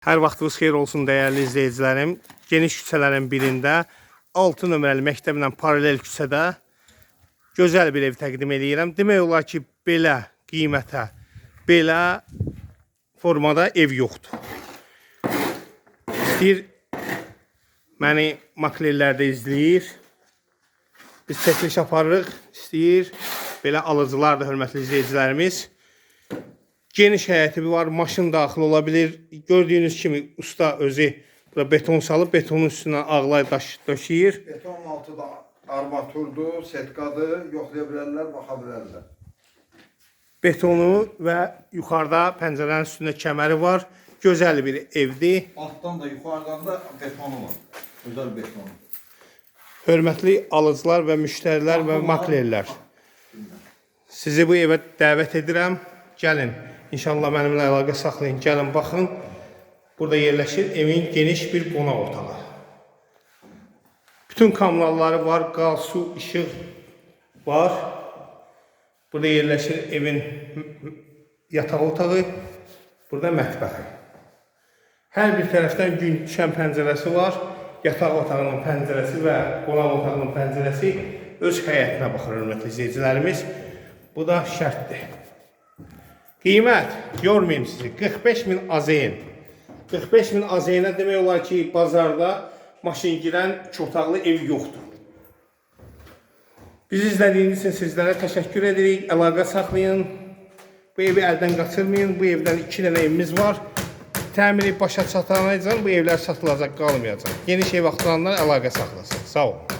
Hər vaxtınız xeyir olsun dəyərli izləyicilərim. Geniş küçələrin birində 6 nömrəli məktəblə paralel küçədə gözəl bir ev təqdim edirəm. Demək olar ki, belə qiymətə, belə formada ev yoxdur. İstəyir məni maklellərdə izləyir. Biz çəkiliş aparırıq. İstəyir belə alıcılar da hörmətli izləyicilərimiz. Geniş həyəti var, maşın daxil ola bilir. Gördüyünüz kimi usta özü beton salıb, betonun üstündən ağlay daş döşəyir. Betonun altı da armaturdur, setkadır, yoxlaya bilərlər, baxa bilərlər. Betonu və yuxarıda pəncərənin üstündə kəməri var. Gözəl bir evdir. Altdan da, yuxarıdan da betonu var. Gözəl betonu. Hörmətli alıcılar və müştərilər və maklellər. Sizi bu evə dəvət edirəm. Gəlin, inşallah mənimlə əlaqə saxlayın. Gəlin, baxın. Burada yerləşir evin geniş bir qonaq otağı. Bütün kommunalları var, qaz, su, işıq var. Burada yerləşir evin yataq otağı. Burada mətbəxi. Hər bir tərəfdən gün düşən pəncərəsi var. Yataq otağının pəncərəsi və qonaq otağının pəncərəsi öz həyətinə baxır, hörmətli izləyicilərimiz. Bu da şərtdir. Qiymət, yormayayım sizi, 45.000 AZN. 45.000 AZN-ə demək olar ki, bazarda maşın girən 2 otaqlı ev yoxdur. Bizi izlədiyiniz üçün sizlərə təşəkkür edirik. Əlaqə saxlayın. Bu evi əldən qaçırmayın. Bu evdən 2 dənə evimiz var. Təmiri başa çatanacaq, bu evlər satılacaq, qalmayacaq. Geniş ev axtaranlar əlaqə saxlasın. Sağ olun.